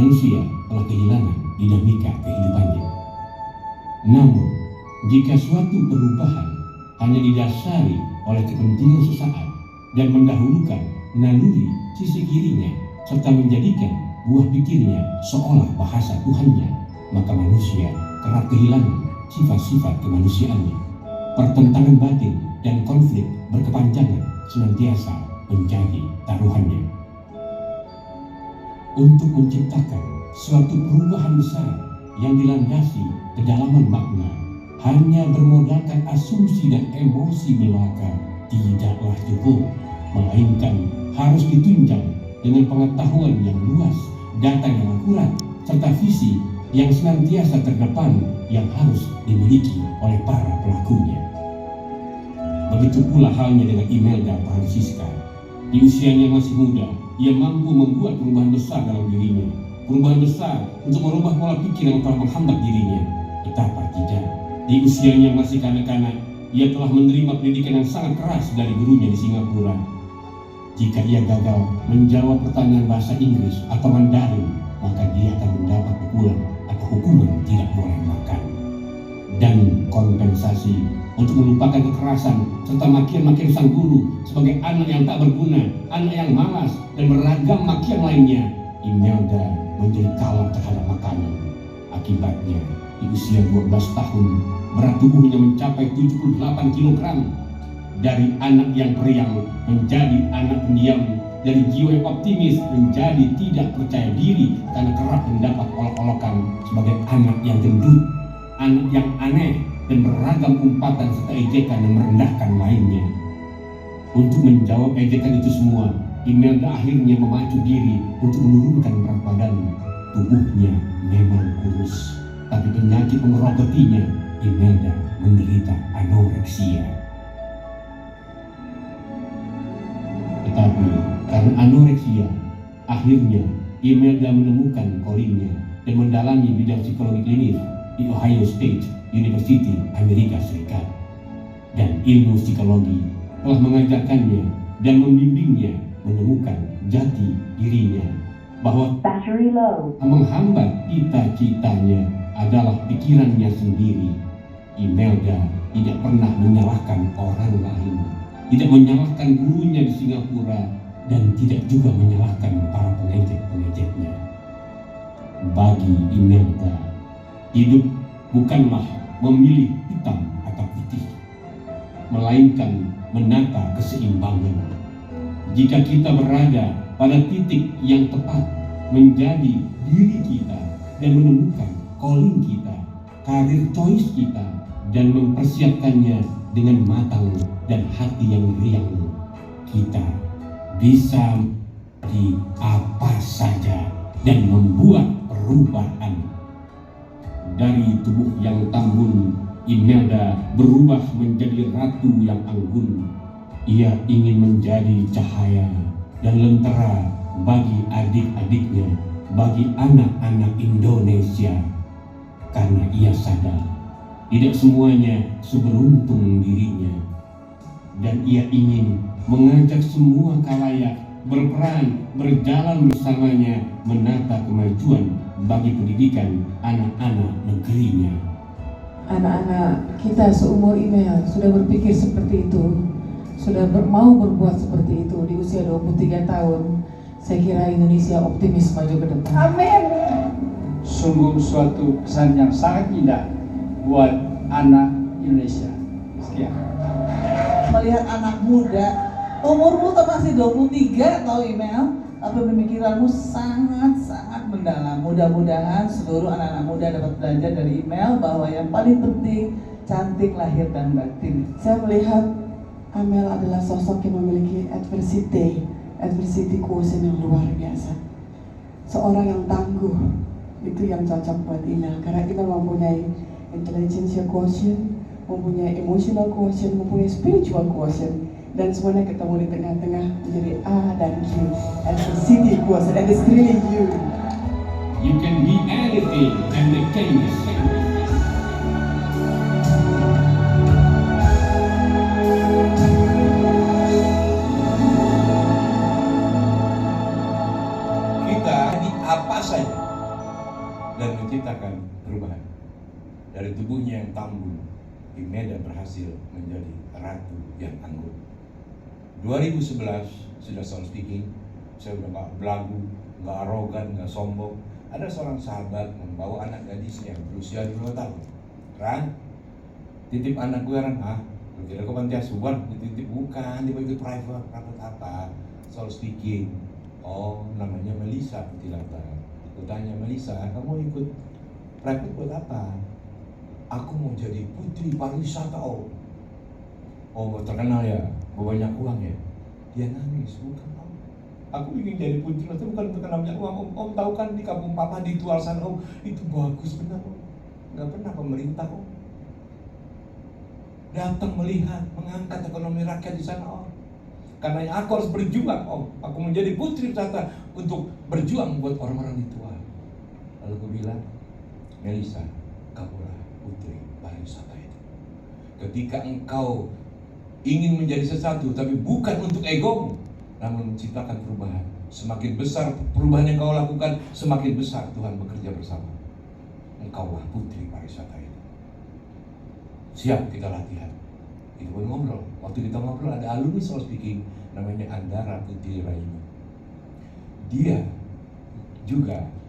manusia telah kehilangan dinamika kehidupannya. Namun, jika suatu perubahan hanya didasari oleh kepentingan sesaat dan mendahulukan naluri sisi kirinya serta menjadikan buah pikirnya seolah bahasa Tuhannya, maka manusia kerap kehilangan sifat-sifat kemanusiaannya. Pertentangan batin dan konflik berkepanjangan senantiasa menjadi taruhannya. Untuk menciptakan suatu perubahan besar yang dilandasi kedalaman makna hanya bermodalkan asumsi dan emosi belaka tidaklah cukup, melainkan harus ditunjang dengan pengetahuan yang luas, data yang akurat, serta visi yang senantiasa terdepan yang harus dimiliki oleh para pelakunya. Begitu pula halnya dengan Imelda Francisca. Di usianya masih muda, ia mampu membuat perubahan besar dalam dirinya. Perubahan besar untuk merubah pola pikir yang telah menghambat dirinya. Betapa tidak, di usianya masih kanak-kanak, ia telah menerima pendidikan yang sangat keras dari gurunya di Singapura. Jika ia gagal menjawab pertanyaan bahasa Inggris atau Mandarin, maka dia akan mendapat pukulan atau hukuman tidak boleh makan. Dan kompensasi untuk melupakan kekerasan serta makian-makian sang guru sebagai anak yang tak berguna, anak yang malas, dan beragam makian lainnya, Imelda menjadi kalap terhadap makanan. Akibatnya, di usia 12 tahun, berat tubuhnya mencapai 78 kg. Dari anak yang periang menjadi anak pendiam, dari jiwa yang optimis menjadi tidak percaya diri karena kerap mendapat olok-olokan sebagai anak yang gendut, anak yang aneh, dan beragam umpatan serta ejekan yang merendahkan lainnya. Untuk menjawab ejekan itu semua, Imelda akhirnya memacu diri untuk menurunkan berat badan. Tubuhnya memang kurus, tapi penyakit mengerogotinya. Imelda menderita anoreksia. Tetapi karena anoreksia, akhirnya Imelda menemukan callingnya dan mendalami bidang psikologi klinis di Ohio State University, Amerika Serikat. Dan ilmu psikologi telah mengajarkannya dan membimbingnya menemukan jati dirinya, bahwa battery low menghambat cita-citanya adalah pikirannya sendiri. Imelda tidak pernah menyalahkan orang lain, tidak menyalahkan gurunya di Singapura, dan tidak juga menyalahkan para pengejek-pengejeknya. Bagi Imelda, hidup bukanlah memilih hitam atau putih, melainkan menata keseimbangan. Jika kita berada pada titik yang tepat, menjadi diri kita dan menemukan calling kita, karir choice kita, dan mempersiapkannya dengan matang dan hati yang riang, kita bisa di apa saja dan membuat perubahan. Dari tubuh yang tambun, Imelda berubah menjadi ratu yang anggun. Ia ingin menjadi cahaya dan lentera bagi adik-adiknya, bagi anak-anak Indonesia. Karena ia sadar tidak semuanya seberuntung dirinya, dan ia ingin mengajak semua khalayak berperan, berjalan bersamanya menata kemajuan bagi pendidikan anak-anak negerinya. Anak-anak kita seumur Imel sudah berpikir seperti itu, sudah mau berbuat seperti itu di usia 23 tahun. Saya kira Indonesia optimis maju ke depan. Amin. Sungguh suatu kesan yang sangat indah buat anak Indonesia. Sekian. Melihat anak muda, umurmu tuh masih 23 tau Imel, tapi pemikiranmu sangat-sangat mendalam. Mudah-mudahan seluruh anak-anak muda dapat belajar dari Imel bahwa yang paling penting cantik lahir dan batin. Saya melihat Amel adalah sosok yang memiliki adversity quotient yang luar biasa. Seorang yang tangguh, itu yang cocok buat Imel, karena Imel mempunyai intelligence quotient, mempunyai emotional quotient, mempunyai spiritual quotient, dan semuanya ketemu di tengah-tengah menjadi A dan Q, adversity quotient, and it's really you. You can be anything and the thing is same. Kita di apa saja dan menciptakan perubahan. Dari tubuhnya yang tambun, Imelda berhasil menjadi ratu yang anggun. 2011 sudah sound speaking, saya udah gak belagu, gak arogan, gak sombong. Ada seorang sahabat membawa anak gadisnya berusia 2 tahun. Ran, titip anak gue Ran, lu kira kau panti asuhan? Dititip bukan, dia mau ikut private apa? Sound speaking. Oh, namanya Melissa Putilata. Aku tanya, Melissa, kamu ikut private buat apa? Aku mau jadi putri pariwisata om. Oh, mau terkenal ya? Mau banyak uang ya? Dia nangis, bukan om. Aku ingin jadi putri, itu bukan terkenal banyak uang. Om tahu kan di kampung papa di Tual sana om, itu bagus benar om. Gak pernah pemerintah om datang melihat, mengangkat ekonomi rakyat di sana om. Karena aku harus berjuang om. Aku menjadi putri wisata untuk berjuang buat orang-orang di Tual. Lalu aku bilang, Melissa, kamulah putri pariwisata itu. Ketika engkau ingin menjadi sesuatu tapi bukan untuk ego, namun menciptakan perubahan, semakin besar perubahan yang kau lakukan, semakin besar Tuhan bekerja bersama. Engkaulah putri pariwisata itu. Siap kita latihan. Itu pun ngobrol. Waktu kita ngobrol ada alumni sound speaking namanya Andara Putri Raini. Dia juga